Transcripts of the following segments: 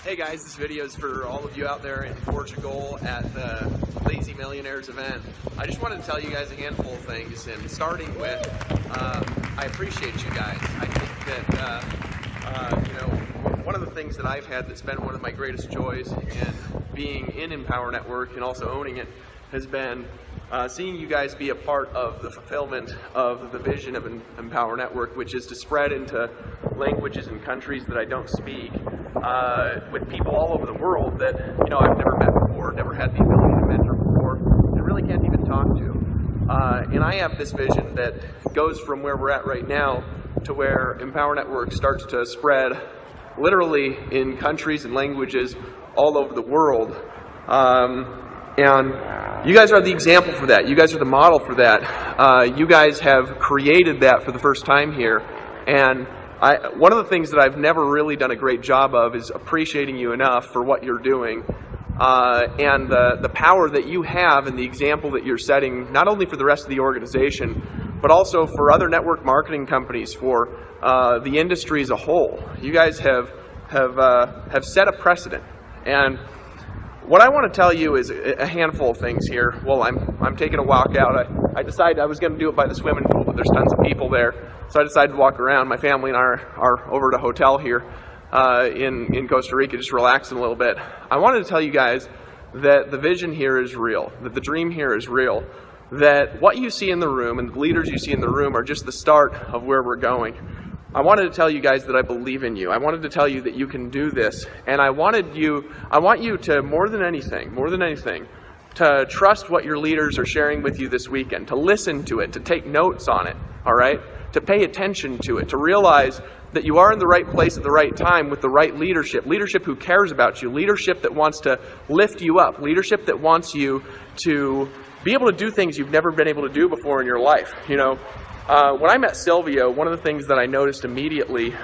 Hey guys, this video is for all of you out there in Portugal at the Lazy Millionaires event. I just wanted to tell you guys a handful of things, and starting with, I appreciate you guys. I think that, one of the things that I've had that's been one of my greatest joys in being in Empower Network and also owning it has been seeing you guys be a part of the fulfillment of the vision of Empower Network, which is to spread into languages and countries that I don't speak, with people all over the world that I've never met before, never had the ability to mentor before, and really can't even talk to. And I have this vision that goes from where we're at right now to where Empower Network starts to spread literally in countries and languages all over the world. And you guys are the example for that. You guys are the model for that. You guys have created that for the first time here. And one of the things that I've never really done a great job of is appreciating you enough for what you're doing, and the power that you have and the example that you're setting, not only for the rest of the organization, but also for other network marketing companies, for the industry as a whole. You guys have set a precedent. And what I want to tell you is a handful of things here. Well, I'm taking a walk out. I decided I was going to do it by the swimming pool, but there's tons of people there, so I decided to walk around. My family and I are over at a hotel here in Costa Rica, just relaxing a little bit. I wanted to tell you guys that the vision here is real, that the dream here is real, that what you see in the room and the leaders you see in the room are just the start of where we're going. I wanted to tell you guys that I believe in you. I wanted to tell you that you can do this. And I want you to, more than anything, to trust what your leaders are sharing with you this weekend, to listen to it, to take notes on it, all right? To pay attention to it, to realize that you are in the right place at the right time with the right leadership. Leadership who cares about you, leadership that wants to lift you up, leadership that wants you to be able to do things you've never been able to do before in your life. When I met Silvio, one of the things that I noticed immediately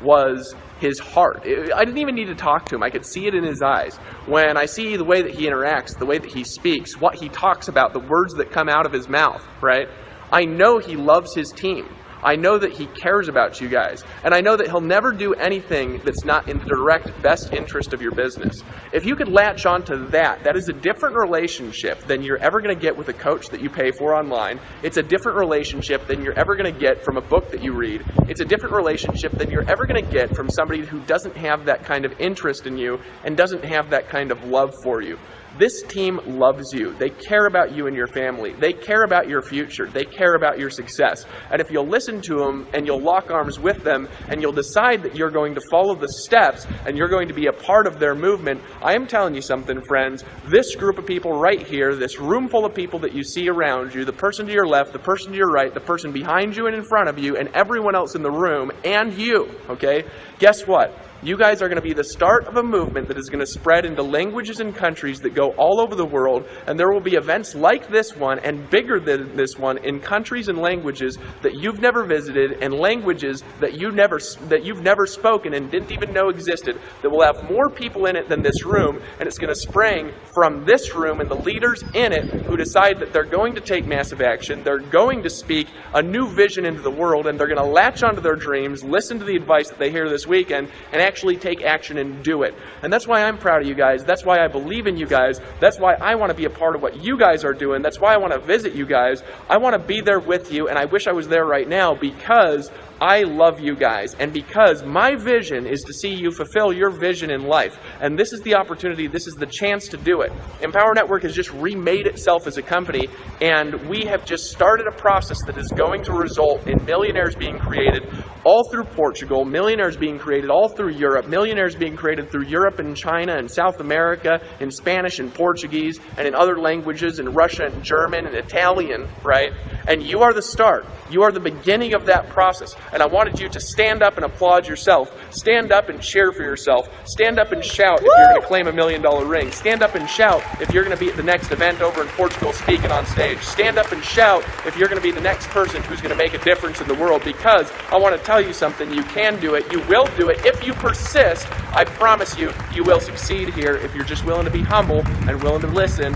was his heart. I didn't even need to talk to him. I could see it in his eyes. When I see the way that he interacts, the way that he speaks, what he talks about, the words that come out of his mouth, right? I know he loves his team. I know that he cares about you guys. And I know that he'll never do anything that's not in the direct best interest of your business. If you could latch onto that, that is a different relationship than you're ever going to get with a coach that you pay for online. It's a different relationship than you're ever going to get from a book that you read. It's a different relationship than you're ever going to get from somebody who doesn't have that kind of interest in you and doesn't have that kind of love for you. This team loves you. They care about you and your family. They care about your future. They care about your success. And if you'll listen to them and you'll lock arms with them and you'll decide that you're going to follow the steps and you're going to be a part of their movement, I am telling you something, friends. This group of people right here, this room full of people that you see around you, the person to your left, the person to your right, the person behind you and in front of you, and everyone else in the room, and you, okay? Guess what? You guys are going to be the start of a movement that is going to spread into languages and countries that go all over the world, and there will be events like this one and bigger than this one in countries and languages that you've never visited and languages that you've never spoken and didn't even know existed, that will have more people in it than this room, and it's going to spring from this room and the leaders in it who decide that they're going to take massive action, they're going to speak a new vision into the world, and they're going to latch onto their dreams, listen to the advice that they hear this weekend, and actually take action and do it. And that's why I'm proud of you guys. That's why I believe in you guys. That's why I want to be a part of what you guys are doing. That's why I want to visit you guys. I want to be there with you, and I wish I was there right now because I love you guys, and because my vision is to see you fulfill your vision in life. And this is the opportunity, this is the chance to do it. Empower Network has just remade itself as a company, and we have just started a process that is going to result in millionaires being created all through Portugal, millionaires being created all through Europe, millionaires being created through Europe and China and South America, in Spanish and Portuguese, and in other languages, in Russia and German and Italian, right? And you are the start. You are the beginning of that process. And I wanted you to stand up and applaud yourself. Stand up and cheer for yourself. Stand up and shout if you're going to claim $1 million ring. Stand up and shout if you're going to be at the next event over in Portugal speaking on stage. Stand up and shout if you're going to be the next person who's going to make a difference in the world, because I want to tell you something. You can do it. You will do it. If you persist, I promise you, you will succeed here. If you're just willing to be humble and willing to listen,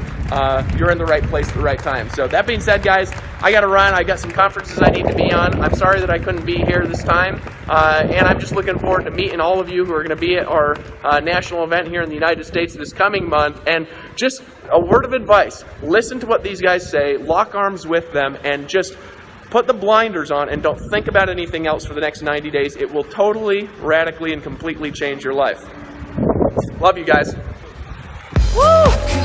you're in the right place at the right time. So that being said, guys, I got to run. I got some conferences I need to be on. I'm sorry that I couldn't be here this time. And I'm just looking forward to meeting all of you who are going to be at our national event here in the United States this coming month. And just a word of advice, listen to what these guys say, lock arms with them, and just put the blinders on and don't think about anything else for the next 90 days. It will totally, radically, and completely change your life. Love you guys. Woo!